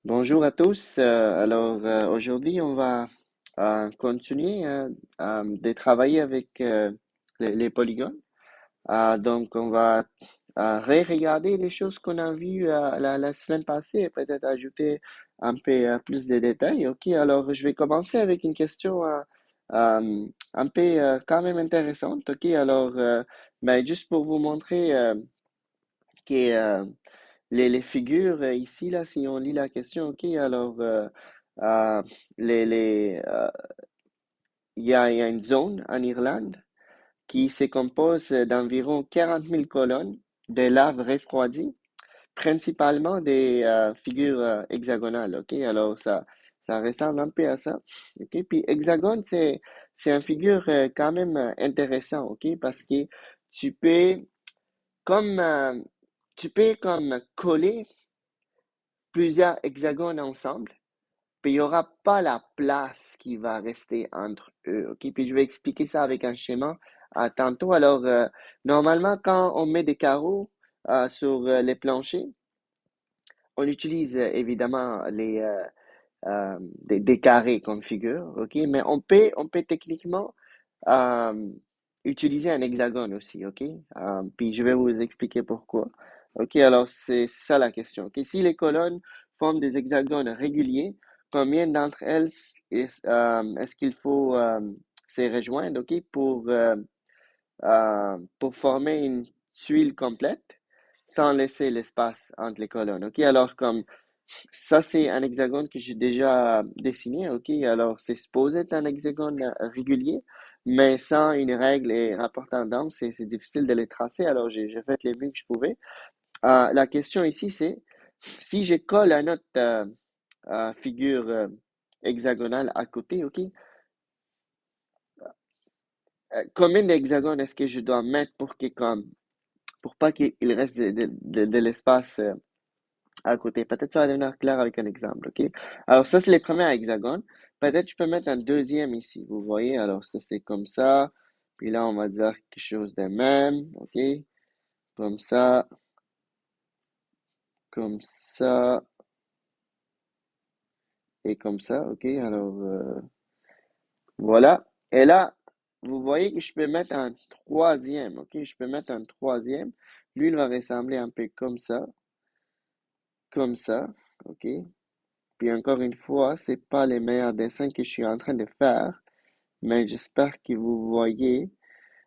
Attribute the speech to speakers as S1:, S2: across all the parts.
S1: Bonjour à tous. Aujourd'hui, on va continuer de travailler avec les polygones. Donc, on va regarder les choses qu'on a vues la semaine passée et peut-être ajouter un peu plus de détails. OK, alors je vais commencer avec une question un peu quand même intéressante. OK, juste pour vous montrer que les figures ici, là, si on lit la question, OK, euh, les, il y a une zone en Irlande qui se compose d'environ 40 000 colonnes de lave refroidies, principalement des figures hexagonales, OK? Ça ressemble un peu à ça, OK? Puis hexagone, c'est une figure quand même intéressant, OK? Parce que tu peux comme, euh, tu peux comme coller plusieurs hexagones ensemble, puis il n'y aura pas la place qui va rester entre eux, OK? Puis je vais expliquer ça avec un schéma tantôt. Normalement, quand on met des carreaux sur les planchers, on utilise évidemment des carrés comme figure, OK? Mais on peut techniquement euh, utiliser un hexagone aussi, OK? Puis je vais vous expliquer pourquoi. OK, alors c'est ça la question. OK, si les colonnes forment des hexagones réguliers, combien d'entre elles est-ce qu'il faut se rejoindre, OK, pour former une tuile complète sans laisser l'espace entre les colonnes, OK? Alors comme ça, c'est un hexagone que j'ai déjà dessiné, ok? Alors, c'est supposé être un hexagone régulier, mais sans une règle et rapportant d'angle, c'est difficile de les tracer. Alors, j'ai fait les mieux que je pouvais. La question ici, c'est si je colle une autre figure hexagonale à côté, ok? Combien d'hexagones est-ce que je dois mettre pour pas qu'il reste de l'espace à côté. Peut-être ça va devenir clair avec un exemple, OK? Alors, ça, c'est les premiers hexagones. Peut-être je peux mettre un deuxième ici. Vous voyez? Alors, ça, c'est comme ça. Puis là, on va dire quelque chose de même, OK? Comme ça, et comme ça, OK? Voilà. Et là, vous voyez que je peux mettre un troisième, OK? Je peux mettre un troisième. Lui, il va ressembler un peu comme ça, OK? Puis encore une fois, c'est pas les meilleurs dessins que je suis en train de faire. Mais j'espère que vous voyez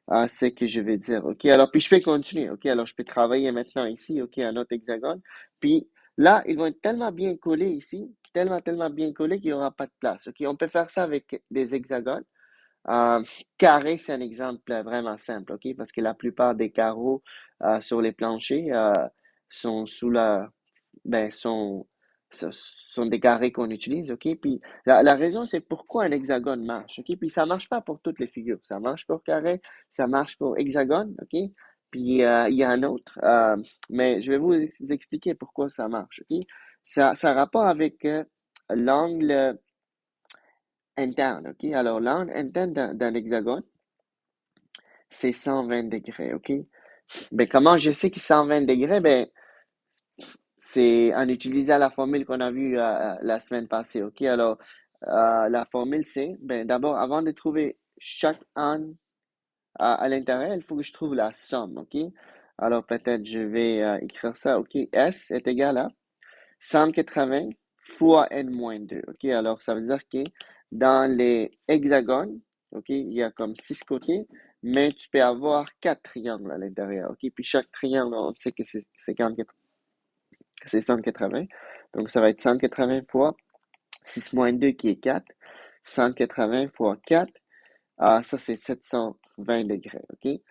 S1: ce que je vais dire. OK, alors, puis je peux continuer. OK, alors je peux travailler maintenant ici. OK, un autre hexagone. Puis là, ils vont être tellement bien collés ici, tellement bien collés qu'il n'y aura pas de place. OK, on peut faire ça avec des hexagones. Euh, Carré, c'est un exemple vraiment simple. OK, parce que la plupart des carreaux sur les planchers sont sous la ben, sont des carrés qu'on utilise, OK? Puis la raison, c'est pourquoi un hexagone marche, OK? Puis ça marche pas pour toutes les figures. Ça marche pour carré, ça marche pour hexagone, OK? Puis il y a un autre, mais je vais vous expliquer pourquoi ça marche, OK? Ça a rapport avec l'angle interne, OK? Alors, l'angle interne d'un hexagone, c'est 120 degrés, OK? Ben, comment je sais que 120 degrés? Ben, c'est en utilisant la formule qu'on a vue la semaine passée, OK? La formule, c'est, ben, d'abord, avant de trouver chaque angle à l'intérieur, il faut que je trouve la somme, OK? Alors, peut-être je vais écrire ça, OK? S est égal à 180 fois n-2, OK? Alors, ça veut dire que dans les hexagones, OK, il y a comme 6 côtés, mais tu peux avoir 4 triangles à l'intérieur, OK? Puis chaque triangle, on sait que c'est 180. Donc, ça va être 180 fois 6 moins 2 qui est 4. 180 fois 4, ça c'est 720 degrés, OK?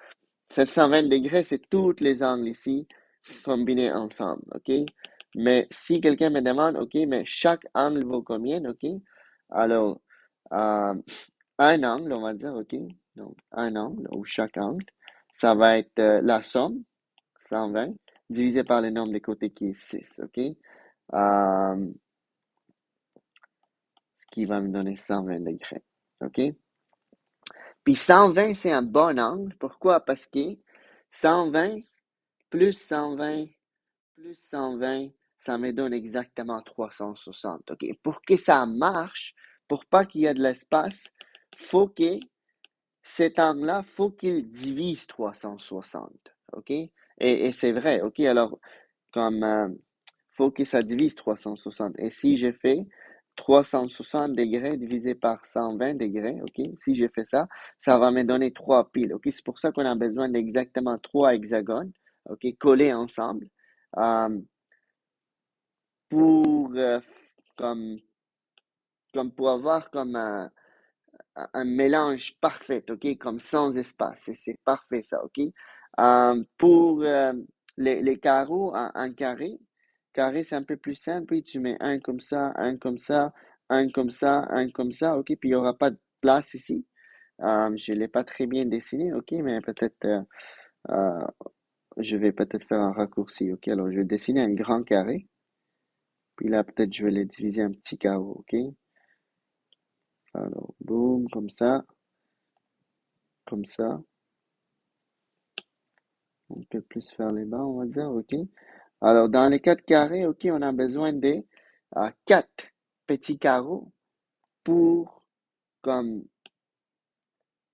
S1: 720 degrés, c'est tous les angles ici combinés ensemble, OK? Mais si quelqu'un me demande, OK, mais chaque angle vaut combien, OK? Alors, euh, un angle, on va dire, OK? Donc, un angle, ou chaque angle, ça va être la somme, 120, divisé par le nombre de côtés qui est 6, OK? Ce qui va me donner 120 degrés. OK? Puis 120, c'est un bon angle. Pourquoi? Parce que 120 plus 120 plus 120, ça me donne exactement 360. OK? Pour que ça marche, pour pas qu'il y ait de l'espace, faut que cet angle-là, faut qu'il divise 360. OK? Et c'est vrai. OK? Alors, comme faut que ça divise 360. Et si je fais 360 degrés divisé par 120 degrés, OK? Si je fais ça, ça va me donner 3 piles. OK? C'est pour ça qu'on a besoin d'exactement 3 hexagones, OK? Collés ensemble. euh, pour, comme, comme pour avoir comme un mélange parfait, OK? Comme sans espace. C'est parfait ça, OK? Pour les carreaux, un carré, carré c'est un peu plus simple. Puis tu mets un comme ça, un comme ça, un comme ça, un comme ça, OK? Puis il n'y aura pas de place ici. Je ne l'ai pas très bien dessiné, OK? Mais peut-être, euh, je vais peut-être faire un raccourci, OK? Alors je vais dessiner un grand carré. Puis là, peut-être je vais le diviser en petits carreaux, OK? Alors, boum, comme ça. On peut plus faire les bas, on va dire, OK? Alors, dans les 4 carrés, OK, on a besoin de 4 petits carreaux pour, comme,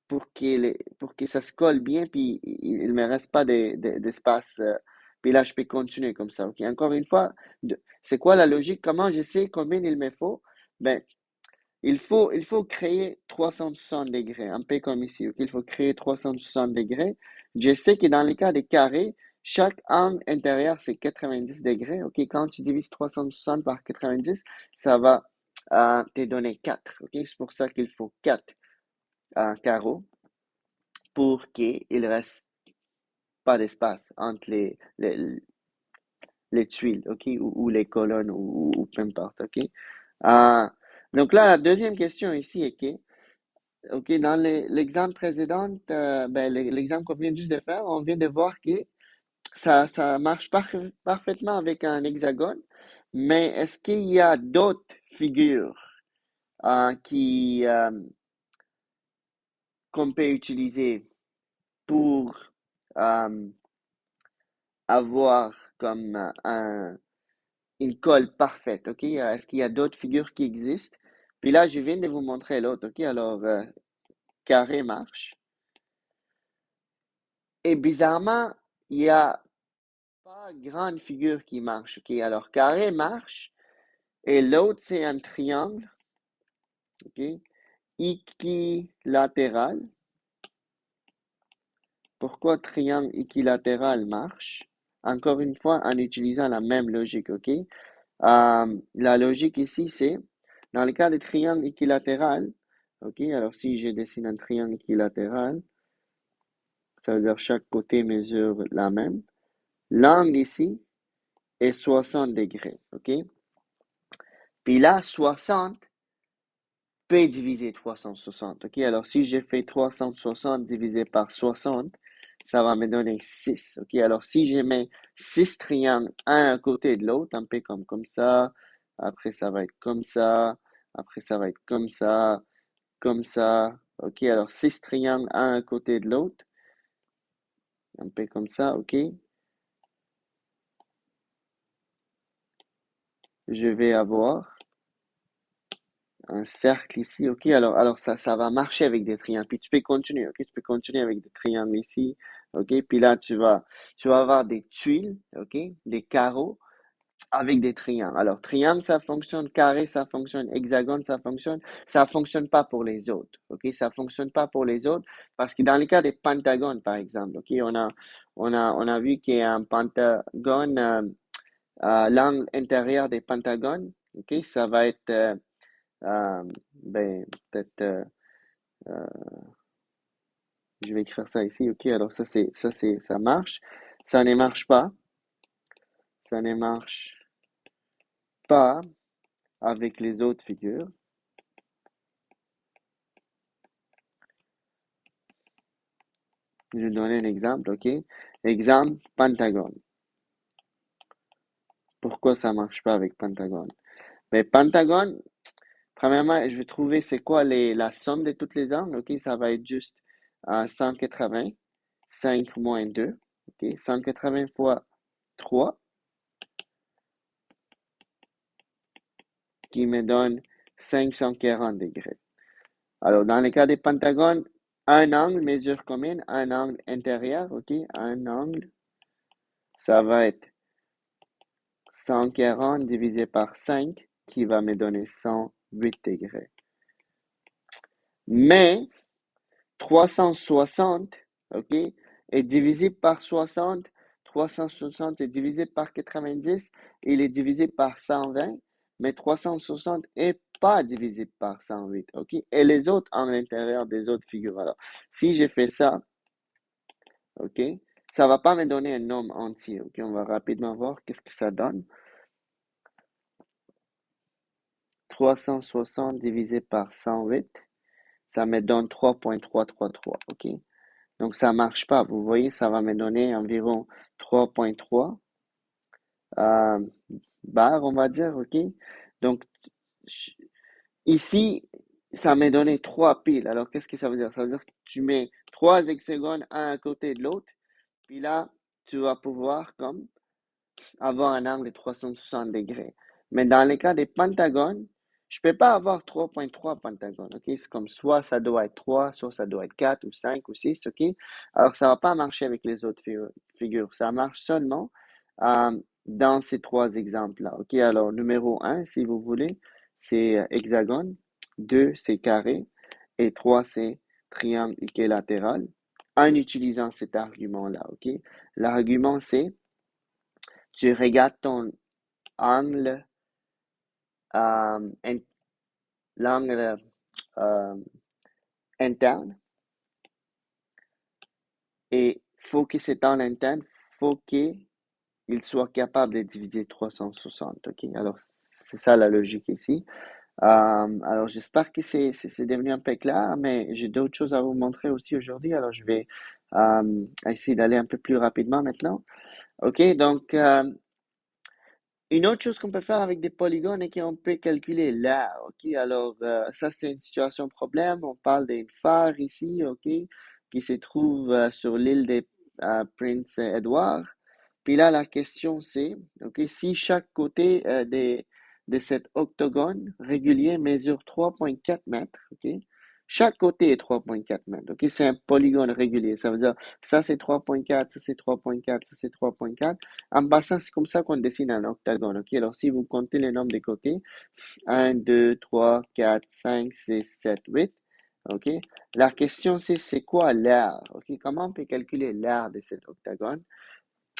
S1: pour que ça se colle bien, puis il ne me reste pas d'espace. Puis là, je peux continuer comme ça, OK? Encore une fois, c'est quoi la logique? Comment je sais combien il me faut? Ben, il faut créer 360 degrés, un peu comme ici. Ok. Il faut créer 360 degrés. Je sais que dans le cas des carrés, chaque angle intérieur, c'est 90 degrés. Ok. Quand tu divises 360 par 90, ça va te donner 4. Ok. C'est pour ça qu'il faut 4 carreaux pour qu'il ne reste pas d'espace entre les tuiles, ok, ou les colonnes, ou peu importe, ok. Euh, donc là, la deuxième question ici est que OK, dans l'exemple précédent, ben, l'exemple qu'on vient juste de faire, on vient de voir que ça marche parfaitement avec un hexagone, mais est-ce qu'il y a d'autres figures qui qu'on peut utiliser pour euh, avoir comme une colle parfaite, OK? Est-ce qu'il y a d'autres figures qui existent? Puis là, je viens de vous montrer l'autre, OK? Alors, carré marche. Et bizarrement, il y a pas grande figure qui marche. OK, alors carré marche et l'autre c'est un triangle. OK, équilatéral. Pourquoi triangle équilatéral marche? Encore une fois, en utilisant la même logique. OK, la logique ici c'est dans le cas des triangles équilatéral. OK, alors si je dessine un triangle équilatéral, ça veut dire chaque côté mesure la même. L'angle ici est 60 degrés. OK, puis là 60 peut diviser 360. OK, alors si j'ai fait 360 divisé par 60, ça va me donner 6. OK, alors si je mets 6 triangles un à côté de l'autre, un peu comme ça, après ça va être comme ça, après ça va être comme ça, comme ça. OK, alors 6 triangles un à côté de l'autre, un peu comme ça. OK, je vais avoir un cercle ici, ok? Alors ça va marcher avec des triangles. Puis tu peux continuer, ok? Tu peux continuer avec des triangles ici, ok? Puis là, tu vas avoir des tuiles, ok? Des carreaux avec des triangles. Alors, triangle, ça fonctionne, carré, ça fonctionne, hexagone, ça fonctionne pas pour les autres, ok? Ça fonctionne pas pour les autres parce que dans le cas des pentagones, par exemple, ok? On a vu qu'il y a un pentagone, l'angle intérieur des pentagones, ok? Ça va être ben, peut-être, je vais écrire ça ici. OK, alors ça marche. Ça ne marche pas. Ça ne marche pas avec les autres figures. Je vais donner un exemple, OK? Exemple, pentagone. Pourquoi ça marche pas avec pentagone? Mais pentagone, premièrement, je vais trouver c'est quoi la somme de toutes les angles. OK, ça va être juste 180, 5 moins 2. OK, 180 fois 3. qui me donne 540 degrés. Alors, dans le cas des pentagones, un angle mesure combien? Un angle intérieur, ok? Un angle, ça va être 140 divisé par 5, qui va me donner 108 degrés. Mais 360, ok, est divisé par 60. 360 est divisé par 90, il est divisé par 120, mais 360 est pas divisé par 108, ok? Et les autres en l'intérieur des autres figures. Alors, si j'ai fait ça, ok, ça va pas me donner un nombre entier, ok? On va rapidement voir qu'est-ce que ça donne. 360 divisé par 108, ça me donne 3.333, ok? Donc, ça marche pas. Vous voyez, ça va me donner environ 3.3 euh, barres, on va dire, ok? Donc, ici, ça m'a donné 3 piles. Alors, qu'est-ce que ça veut dire? Ça veut dire que tu mets 3 hexagones un à côté de l'autre, puis là, tu vas pouvoir comme avoir un angle de 360 degrés. Mais dans le cas des pentagones, je ne peux pas avoir 3.3 pentagones, ok? C'est comme soit ça doit être 3, soit ça doit être 4 ou 5 ou 6, ok? Alors, ça ne va pas marcher avec les autres figures. Ça marche seulement dans ces 3 exemples-là, ok? Alors, numéro 1, si vous voulez, c'est hexagone, 2, c'est carré, et 3, c'est triangle équilatéral, en utilisant cet argument-là, ok? L'argument, c'est tu regardes ton angle, l'angle euh, interne et faut que cet angle interne, faut qu'il soit capable de diviser 360. Ok, alors c'est ça la logique ici. Alors j'espère que c'est devenu un peu clair, mais j'ai d'autres choses à vous montrer aussi aujourd'hui. Alors je vais essayer d'aller un peu plus rapidement maintenant. Ok, donc une autre chose qu'on peut faire avec des polygones est qu'on peut calculer l'aire, ok? Alors, ça, c'est une situation problème. On parle d'une phare ici, ok? Qui se trouve sur l'île de Prince Edward. Puis là, la question, c'est, ok, si chaque côté de cet octogone régulier mesure 3,4 mètres, ok? Chaque côté est 3,4 mètres, ok? C'est un polygone régulier. Ça veut dire, ça c'est 3,4, ça c'est 3,4, ça c'est 3,4. En passant, c'est comme ça qu'on dessine un octagone, ok? Alors, si vous comptez les nombres des côtés, 1, 2, 3, 4, 5, 6, 7, 8, ok? La question, c'est quoi l'aire, ok? Comment on peut calculer l'aire de cet octagone?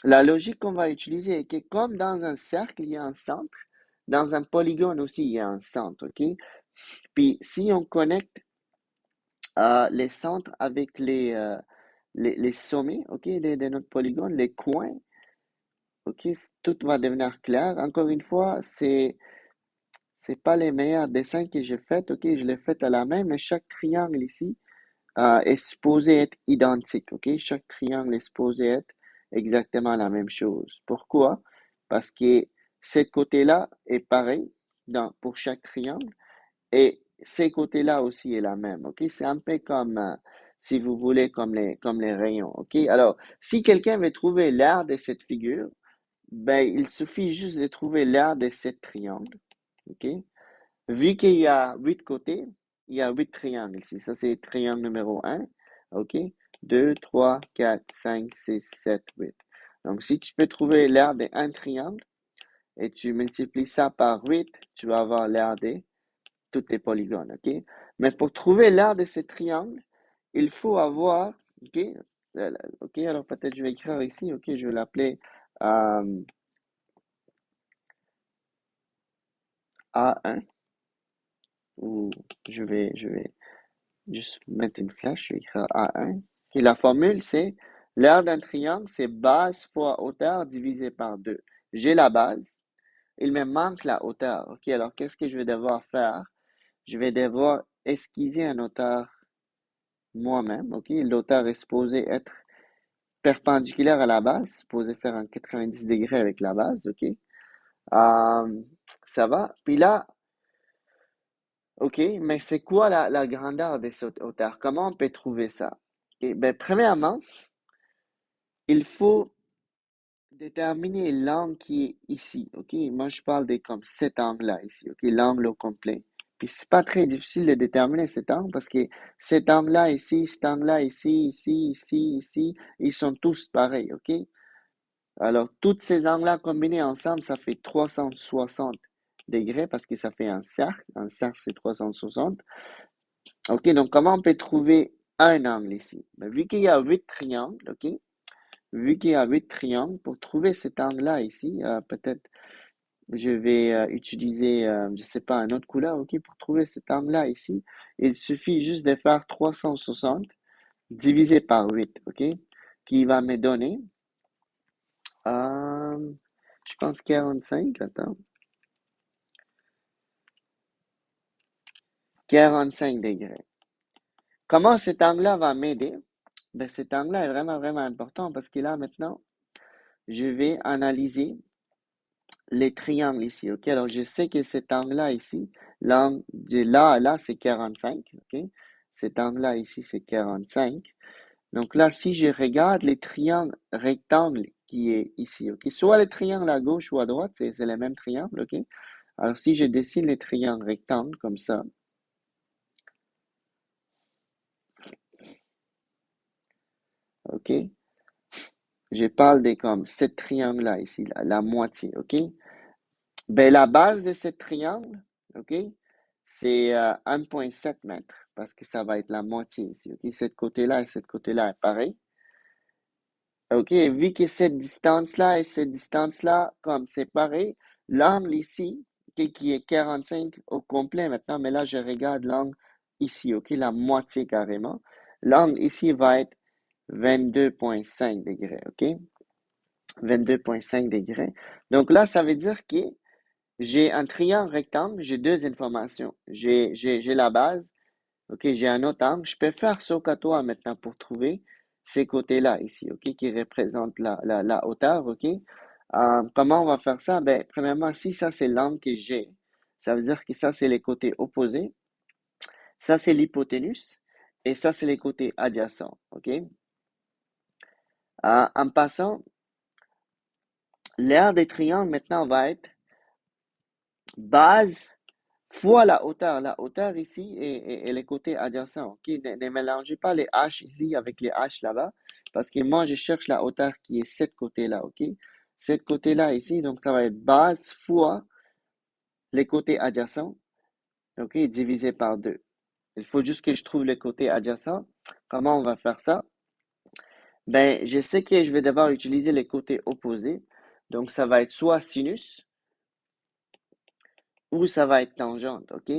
S1: La logique qu'on va utiliser est que comme dans un cercle, il y a un centre, dans un polygone aussi, il y a un centre, ok? Puis, si on connecte les centres avec les sommets, ok, de notre polygone, les coins, ok, tout va devenir clair. Encore une fois, c'est pas les meilleurs dessins que j'ai faits, ok, je l'ai fait à la main, mais chaque triangle ici est supposé être identique, ok, chaque triangle est supposé être exactement la même chose. Pourquoi? Parce que ce côté-là est pareil pour chaque triangle et ces côtés-là aussi est la même, ok, c'est un peu comme si vous voulez comme les rayons, ok. Alors, si quelqu'un veut trouver l'aire de cette figure, ben, il suffit juste de trouver l'aire de cet triangle. OK? Vu qu'il y a 8 côtés, il y a 8 triangles ici. Ça, c'est triangle numéro 1. OK? 2, 3, 4, 5, 6, 7, 8. Donc, si tu peux trouver l'aire d'un triangle et tu multiplies ça par 8, tu vas avoir l'aire de tous les polygones. OK? Mais pour trouver l'aire de ce triangle, il faut avoir. OK? OK, alors peut-être je vais écrire ici. OK, je vais l'appeler. euh, A1 ou je vais juste mettre une flèche, je vais écrire A1. Et la formule, c'est l'aire d'un triangle, c'est base fois hauteur divisé par 2. J'ai la base, il me manque la hauteur. Ok, alors qu'est-ce que je vais devoir faire? Je vais devoir esquisser un hauteur moi-même. Ok, l'hauteur est supposé être perpendiculaire à la base, supposé faire un 90 degrés avec la base. Ok, Euh, ça va. Puis là, OK, mais c'est quoi la grandeur de cette hauteur? Comment on peut trouver ça? OK, ben, premièrement, il faut déterminer l'angle qui est ici, ok? Moi, je parle de comme cet angle-là ici, ok? L'angle au complet. Puis c'est pas très difficile de déterminer cet angle parce que cet angle-là ici, cet angle-là ici, ici, ils sont tous pareils, ok? Alors, tous ces angles-là combinés ensemble, ça fait 360 degrés parce que ça fait un cercle. Un cercle, c'est 360. Ok, donc comment on peut trouver un angle ici? Ben, vu qu'il y a 8 triangles, ok? Vu qu'il y a 8 triangles, pour trouver cet angle-là ici, peut-être je vais utiliser, je sais pas, une autre couleur, ok? Pour trouver cet angle-là ici, il suffit juste de faire 360 divisé par 8, ok? Qui va me donner, euh, je pense 45, attends, 45 degrés. Comment cet angle-là va m'aider? Ben, cet angle-là est vraiment, vraiment important parce que là, maintenant, je vais analyser les triangles ici, ok? Alors, je sais que cet angle-là ici, l'angle de là à là, c'est 45, ok? Cet angle-là ici, c'est 45. Donc là, si je regarde les triangles rectangles qui est ici, ok? Soit les triangles à gauche ou à droite, c'est les mêmes triangles, ok? Alors, si je dessine les triangles rectangles comme ça, ok? Je parle de comme ce triangle-là ici, la moitié, ok? Ben, la base de ce triangle, ok, c'est 1,7 mètres parce que ça va être la moitié ici, ok? Cette côté-là et cette côté-là est pareil. Ok, vu que cette distance-là et cette distance-là, comme c'est pareil, l'angle ici, ok, qui est 45 au complet maintenant, mais là je regarde l'angle ici, ok, la moitié carrément. L'angle ici va être 22,5 degrés, ok? 22,5 degrés. Donc là, ça veut dire que j'ai un triangle rectangle, j'ai deux informations. J'ai la base, ok, j'ai un autre angle. Je peux faire SOHCAHTOA maintenant pour trouver ces côtés-là ici, ok, qui représentent la hauteur, ok. Comment on va faire ça? Ben, premièrement, si ça c'est l'angle que j'ai, ça veut dire que ça c'est les côtés opposés, ça c'est l'hypoténuse, et ça c'est les côtés adjacents, ok. En passant, l'aire des triangles maintenant va être base fois la hauteur. La hauteur ici et les côtés adjacents. Ok? Ne mélangez pas les H ici avec les H là-bas. Parce que moi, je cherche la hauteur qui est cette côté-là. Ok? Cette côté-là ici. Donc, ça va être base fois les côtés adjacents. Ok? Divisé par 2. Il faut juste que je trouve les côtés adjacents. Comment on va faire ça? Ben, je sais que je vais devoir utiliser les côtés opposés. Donc, ça va être soit sinus ou ça va être tangente. Ok?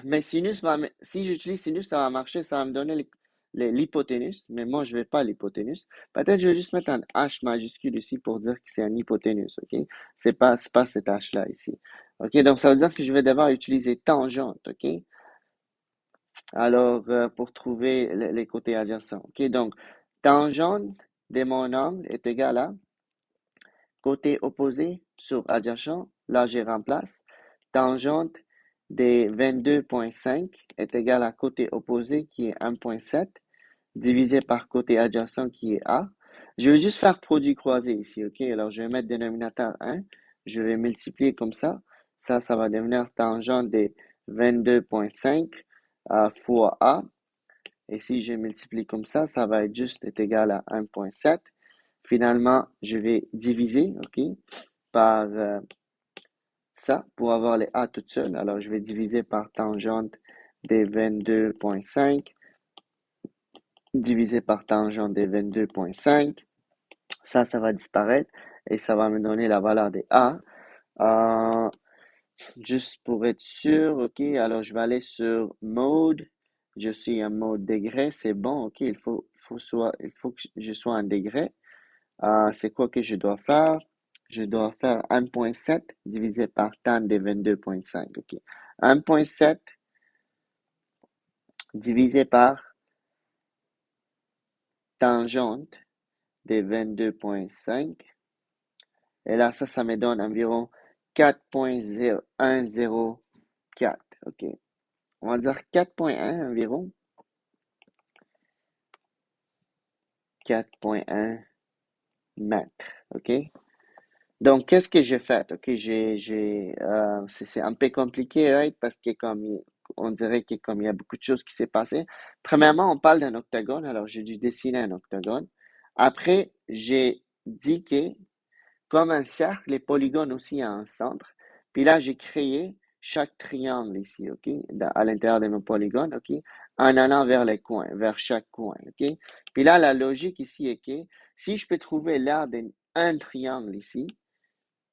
S1: Mais sinus si j'utilise sinus, ça va marcher, ça va me donner l'hypoténuse, mais moi, je ne vais pas l'hypoténuse. Peut-être je vais juste mettre un H majuscule ici pour dire que c'est un hypoténuse, ok? C'est pas cet H-là ici. Ok, donc ça veut dire que je vais devoir utiliser tangente, ok? Alors, pour trouver les côtés adjacents, ok? Donc, tangente de mon angle est égal à côté opposé sur adjacent, là, je remplace. Tangente des 22,5 est égal à côté opposé qui est 1,7 divisé par côté adjacent qui est A. Je vais juste faire produit croisé ici, ok? Alors, je vais mettre dénominateur 1. Je vais multiplier comme ça. Ça va devenir tangente des 22,5 fois A. Et si je multiplie comme ça va être juste est égal à 1,7. Finalement, je vais diviser, ok, par ça pour avoir les A toutes seules. Alors, je vais diviser par tangente des 22,5 divisé par tangente des 22,5. Ça va disparaître et ça va me donner la valeur des A. Euh, juste pour être sûr, ok, alors je vais aller sur mode. Je suis en mode degré, c'est bon, ok, il faut que je sois en degré. C'est quoi que je dois faire? Je dois faire 1,7 divisé par tan de 22,5. OK. 1,7 divisé par tangente de 22,5. Et là, ça me donne environ 4,104. OK. On va dire 4,1 environ. 4,1. mètres, OK? Donc, qu'est-ce que j'ai fait? OK, c'est un peu compliqué, right? Parce que on dirait que comme il y a beaucoup de choses qui s'est passé. Premièrement, on parle d'un octogone, alors j'ai dû dessiner un octogone. Après, j'ai dit que comme un cercle, les polygones aussi ont un centre. Puis là, j'ai créé chaque triangle ici, OK, à l'intérieur de mon polygone, OK, en allant vers les coins, vers chaque coin, OK. Puis là, la logique ici est que si je peux trouver l'aire d'un triangle ici,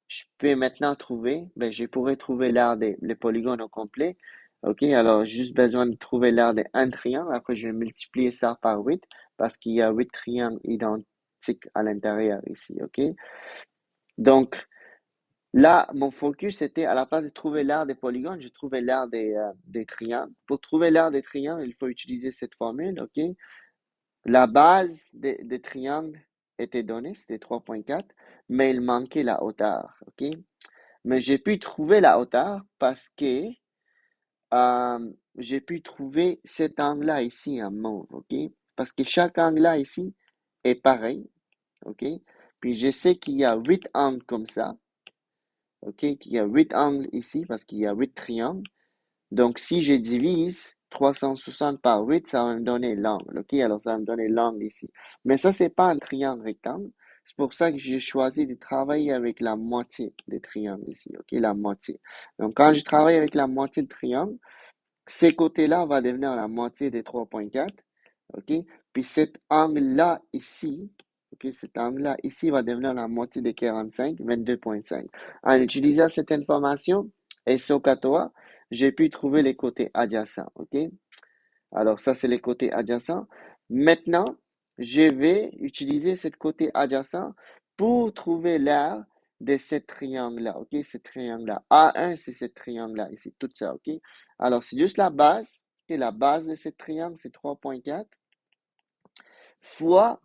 S1: je peux maintenant trouver, ben, je pourrais trouver l'aire des les polygones au complet. OK, alors juste besoin de trouver l'aire d'un triangle. Après, je vais multiplier ça par 8 parce qu'il y a 8 triangles identiques à l'intérieur ici. OK, donc là, mon focus était à la place de trouver l'aire des polygones, j'ai trouvé l'aire des triangles. Pour trouver l'aire des triangles, il faut utiliser cette formule. OK, la base des triangles était donnée, c'était 3,4, mais il manquait la hauteur. OK, mais j'ai pu trouver la hauteur parce que j'ai pu trouver cet angle-là ici en mauve, OK? Parce que chaque angle-là ici est pareil, OK? Puis je sais qu'il y a 8 angles comme ça, OK? Qu'il y a 8 angles ici parce qu'il y a 8 triangles. Donc, si je divise 360 par 8, ça va me donner l'angle, OK? Alors, ça va me donner l'angle ici. Mais ça, c'est pas un triangle rectangle. C'est pour ça que j'ai choisi de travailler avec la moitié des triangles ici, OK? La moitié. Donc, quand je travaille avec la moitié de triangle, ces côtés-là vont devenir la moitié des 3,4, OK? Puis cet angle-là ici, OK? Cet angle-là ici va devenir la moitié des 45, 22,5. En utilisant cette information, et SOHCAHTOA, j'ai pu trouver les côtés adjacents, OK? Alors ça, c'est les côtés adjacents. Maintenant, je vais utiliser ce côté adjacent pour trouver l'aire de ce triangle-là, OK? Ce triangle-là. A1, c'est ce triangle-là ici, tout ça, OK? Alors, c'est juste la base. Et la base de ce triangle, c'est 3,4 fois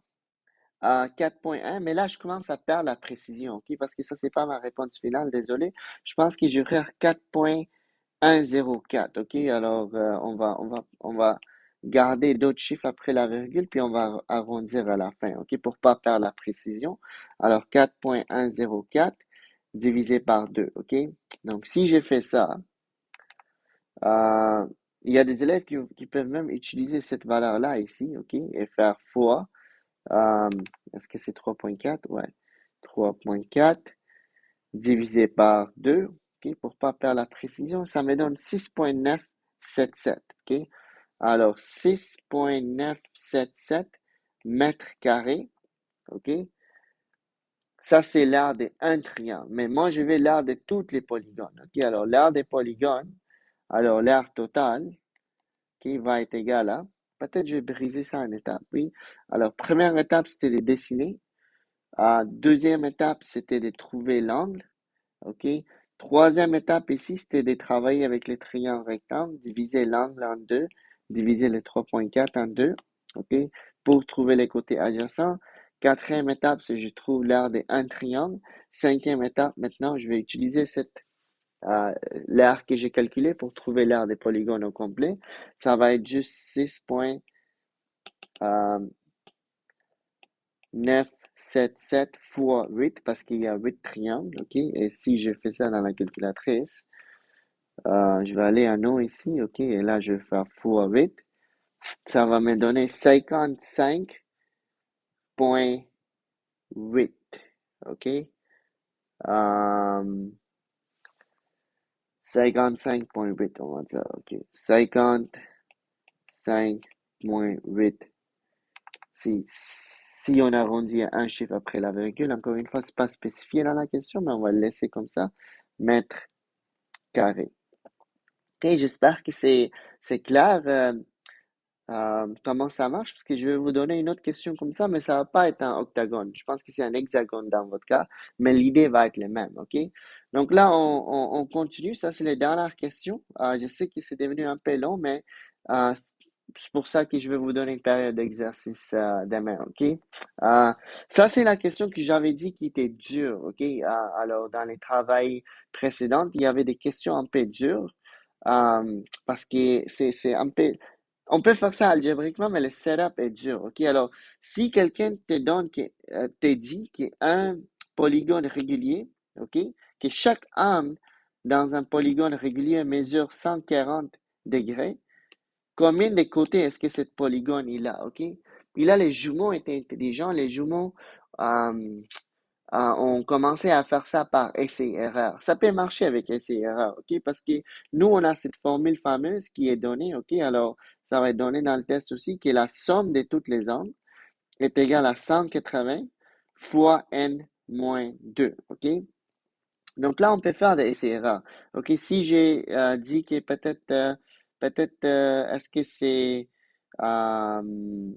S1: 4,1. Mais là, je commence à perdre la précision, OK? Parce que ça, c'est pas ma réponse finale, désolé. Je pense que je vais faire 4,104, OK? Alors, on va garder d'autres chiffres après la virgule, puis on va arrondir à la fin, OK? Pour pas perdre la précision. Alors, 4,104 divisé par 2, OK? Donc, si j'ai fait ça, euh, il y a des élèves qui peuvent même utiliser cette valeur-là ici, OK? Et faire fois, euh, est-ce que c'est 3,4? Ouais, 3,4 divisé par 2, OK, pour pas perdre la précision, ça me donne 6,977, OK? Alors, 6,977 mètres carrés, OK? Ça, c'est l'aire d'un triangle. Mais moi, je vais l'aire de tous les polygones, OK? Alors, l'aire des polygones, alors l'aire totale, qui va être égale à, peut-être je vais briser ça en étapes, oui. Alors, première étape, c'était de dessiner. Deuxième étape, c'était de trouver l'angle. OK? Troisième étape ici, c'était de travailler avec les triangles rectangles, diviser l'angle en deux, diviser les 3,4 en deux, OK? Pour trouver les côtés adjacents. Quatrième étape, c'est je trouve l'aire d'un triangle. Cinquième étape, maintenant, je vais utiliser euh, l'aire que j'ai calculé pour trouver l'aire des polygones au complet. Ça va être juste 6,977 fois 8 parce qu'il y a 8 triangles, OK? Et si je fais ça dans la calculatrice, je vais aller en haut ici, OK? Et là, je vais faire fois 8. Ça va me donner 55,8, OK? Euh, 55,8, on va dire, OK? 55,8. Si on arrondit à un chiffre après la virgule, encore une fois, c'est pas spécifié dans la question, mais on va le laisser comme ça. Mètre carré. OK, j'espère que c'est clair. Comment ça marche, parce que je vais vous donner une autre question comme ça, mais ça va pas être un octagone. Je pense que c'est un hexagone dans votre cas, mais l'idée va être la même, OK? Donc là, on continue. Ça, c'est les dernières questions. Je sais que c'est devenu un peu long, mais c'est pour ça que je vais vous donner une période d'exercice demain, OK? Ça, c'est la question que j'avais dit qui était dure, OK? Alors, dans les travails précédents, il y avait des questions un peu dures parce que c'est un peu On peut faire ça algébriquement, mais le setup est dur. OK? Alors, si quelqu'un te dit qu'il y a un polygone régulier, OK? Que chaque angle dans un polygone régulier mesure 140 degrés, combien de côtés est-ce que ce polygone il a? OK? Puis là, les jumeaux étaient intelligents. Les jumeaux euh, ont commencé à faire ça par essai-erreur. Ça peut marcher avec essai-erreur, OK? Parce que nous, on a cette formule fameuse qui est donnée, OK? Alors, ça va être donné dans le test aussi, que la somme de toutes les angles est égale à 180 fois n moins 2, OK? Donc là, on peut faire des essais-erreurs. OK, si j'ai dit que est-ce que c'est euh,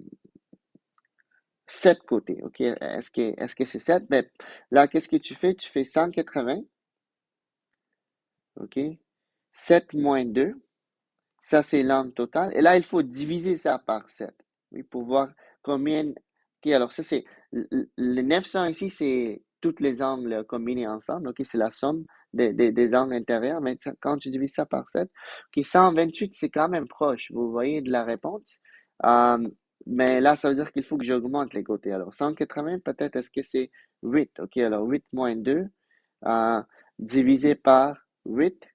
S1: 7 côtés, OK? Est-ce que c'est 7? Ben, là, qu'est-ce que tu fais? Tu fais 180, OK? 7 moins 2, ça c'est l'angle total. Et là, il faut diviser ça par 7, oui, pour voir combien. OK, alors ça c'est le 900 ici, c'est tous les angles combinés ensemble. OK, c'est la somme des angles intérieurs. Mais quand tu divises ça par 7, OK, 128, c'est quand même proche. Vous voyez de la réponse. Euh, mais là, ça veut dire qu'il faut que j'augmente les côtés. Alors, 180, peut-être, est-ce que c'est 8? OK, alors 8 moins 2, euh, divisé par 8.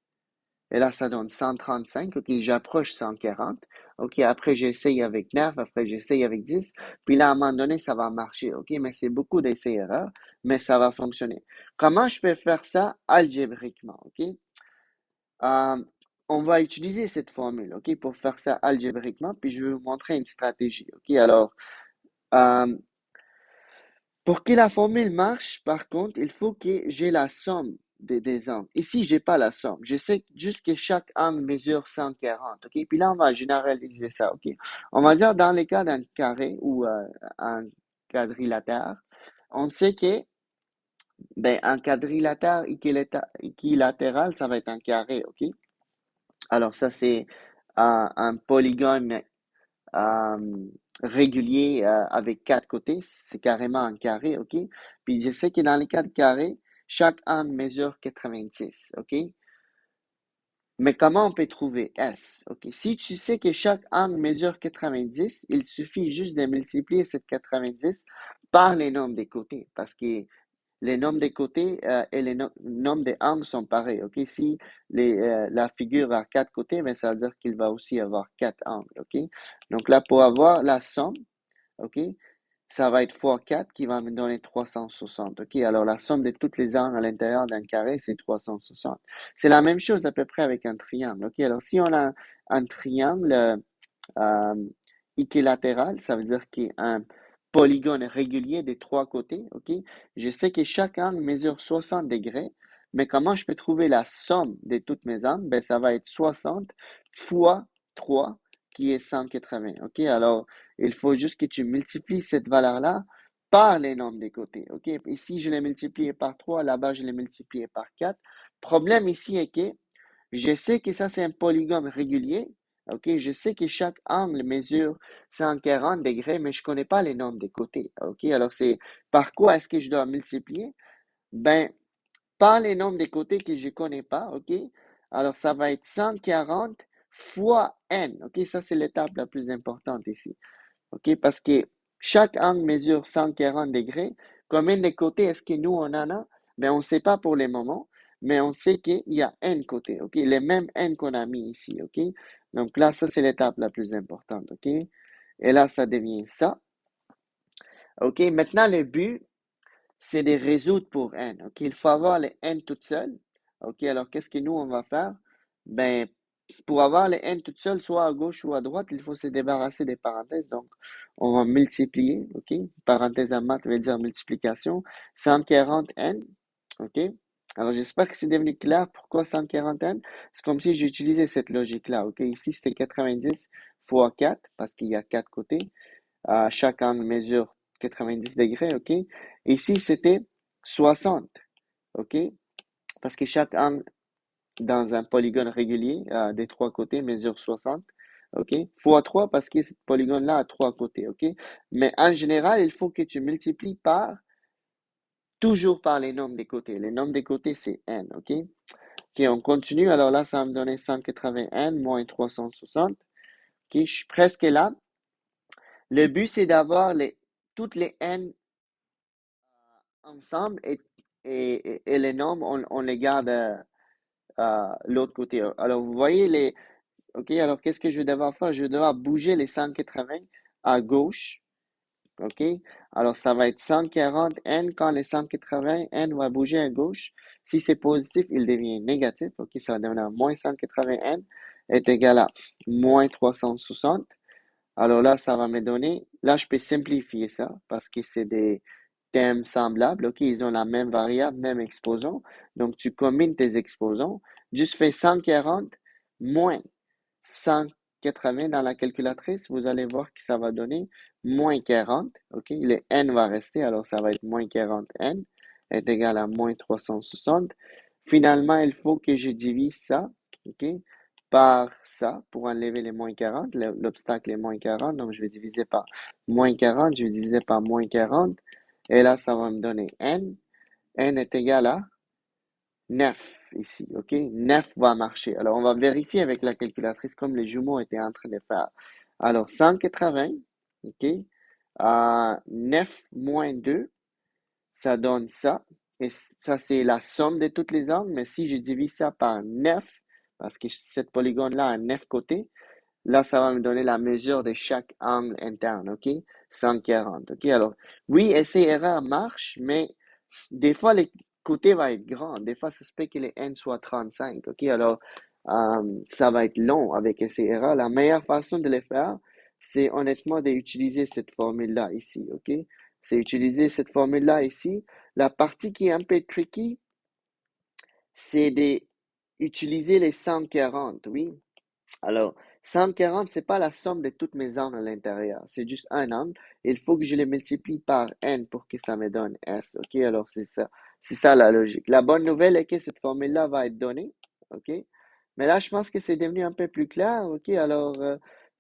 S1: Et là, ça donne 135. OK, j'approche 140. OK, après, j'essaye avec 9. Après, j'essaye avec 10. Puis là, à un moment donné, ça va marcher. OK, mais c'est beaucoup d'essais-erreurs, mais ça va fonctionner. Comment je peux faire ça algébriquement? OK, Euh, on va utiliser cette formule. OK, pour faire ça algébriquement. Puis je vais vous montrer une stratégie. OK, alors, euh, pour que la formule marche, par contre, il faut que j'ai la somme des angles. Ici, j'ai pas la somme. Je sais juste que chaque angle mesure 140. OK? Puis là, on va généraliser ça. OK? On va dire dans le cas d'un carré ou un quadrilatère, on sait que ben, un quadrilatère équilatéral, ça va être un carré. OK? Alors, ça, c'est un polygone euh, régulier avec 4 côtés, c'est carrément un carré, OK? Puis je sais que dans les 4 carrés, chaque angle mesure 86, OK? Mais comment on peut trouver S? OK? Si tu sais que chaque angle mesure 90, il suffit juste de multiplier cette 90 par les nombres des côtés, parce que les nombres des côtés et les nombres des angles sont pareils. OK? Si la figure a 4 côtés, mais ça veut dire qu'il va aussi avoir 4 angles. OK? Donc là, pour avoir la somme, OK, ça va être fois 4 qui va me donner 360. OK? Alors la somme de toutes les angles à l'intérieur d'un carré, c'est 360. C'est la même chose à peu près avec un triangle. OK? Alors si on a un triangle euh, équilatéral, ça veut dire qu'il y a un polygone régulier des 3 côtés, OK? Je sais que chaque angle mesure 60 degrés, mais comment je peux trouver la somme de toutes mes angles? Ben, ça va être 60 fois 3, qui est 180, OK? Alors, il faut juste que tu multiplies cette valeur-là par les nombres des côtés, OK? Ici, je l'ai multiplié par 3, là-bas, je l'ai multiplié par 4. Problème ici est que je sais que ça, c'est un polygone régulier. OK, je sais que chaque angle mesure 140 degrés, mais je ne connais pas les nombres des côtés. OK, alors c'est par quoi est-ce que je dois multiplier? Ben, par les nombres des côtés que je ne connais pas. OK, alors ça va être 140 fois n. OK, ça, c'est l'étape la plus importante ici. OK, parce que chaque angle mesure 140 degrés. Combien de côtés est-ce que nous, on en a? Mais on ne sait pas pour le moment, mais on sait qu'il y a n côtés, OK? Les mêmes n qu'on a mis ici, OK? Donc là, ça, c'est l'étape la plus importante, OK? Et là, ça devient ça. OK, maintenant, le but, c'est de résoudre pour n, OK? Il faut avoir les n toutes seules. OK, alors qu'est-ce que nous, on va faire? Ben, pour avoir les n toutes seules, soit à gauche ou à droite, il faut se débarrasser des parenthèses. Donc, on va multiplier, OK? Parenthèse en maths veut dire multiplication. 140n, OK? Alors, j'espère que c'est devenu clair pourquoi 140n. C'est comme si j'utilisais cette logique-là, OK? Ici, c'était 90 fois 4, parce qu'il y a 4 côtés. Chaque angle mesure 90 degrés, OK? Ici, c'était 60, OK? Parce que chaque angle dans un polygone régulier des 3 côtés mesure 60. OK? Fois 3 parce que ce polygone-là a 3 côtés. OK? Mais en général, il faut que tu multiplies toujours par les nombres des côtés. Les nombres des côtés, c'est n. OK? OK, on continue. Alors là, ça va me donner 180n moins 360. OK, je suis presque là. Le but, c'est d'avoir toutes les n ensemble et les nombres, on les garde à l'autre côté. Alors, vous voyez OK, alors qu'est-ce que je vais devoir faire? Je vais devoir bouger les 180 à gauche. OK? Alors, ça va être 140 n quand les 180 n va bouger à gauche. Si c'est positif, il devient négatif. OK, ça va devenir moins 180 n est égal à moins 360. Alors là, ça va me donner, là, je peux simplifier ça parce que c'est des thèmes semblables. OK, ils ont la même variable, même exposant. Donc, tu combines tes exposants. Juste fais 140 moins 180 dans la calculatrice. Vous allez voir que ça va donner moins 40. OK, le n va rester. Alors, ça va être moins 40 n est égal à moins 360. Finalement, il faut que je divise ça. OK, par ça pour enlever les moins 40. L'obstacle est moins 40, donc je vais diviser par moins 40, je vais diviser par moins 40, et là, ça va me donner n. N est égal à 9 ici, OK? 9 va marcher. Alors, on va vérifier avec la calculatrice comme les jumeaux étaient en train de faire. Alors, 180, OK? 9 moins 2, ça donne ça. Et ça, c'est la somme de toutes les angles. Mais si je divise ça par 9, parce que cette polygone-là a 9 côtés, là, ça va me donner la mesure de chaque angle interne, OK? 140, OK? Alors, oui, essai-erreur marche, mais des fois, les côtés vont être grands. Des fois, ça se peut que les n soient 35, OK? Alors, ça va être long avec essai-erreur. La meilleure façon de le faire, c'est honnêtement d'utiliser cette formule-là ici, OK? C'est utiliser cette formule-là ici. La partie qui est un peu tricky, c'est d'utiliser les 140, oui? Alors, 140, c'est pas la somme de toutes mes angles à l'intérieur. C'est juste un angle. Il faut que je les multiplie par n pour que ça me donne S. OK? Alors, c'est ça. C'est ça la logique. La bonne nouvelle est que cette formule-là va être donnée. OK? Mais là, je pense que c'est devenu un peu plus clair. OK? Alors,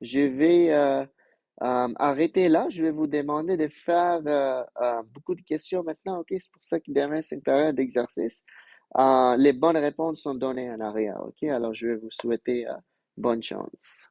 S1: je vais arrêter là. Je vais vous demander de faire beaucoup de questions maintenant. OK? C'est pour ça que demain, c'est une période d'exercice. Les bonnes réponses sont données en arrière. OK? Alors, je vais vous souhaiter bonne chance.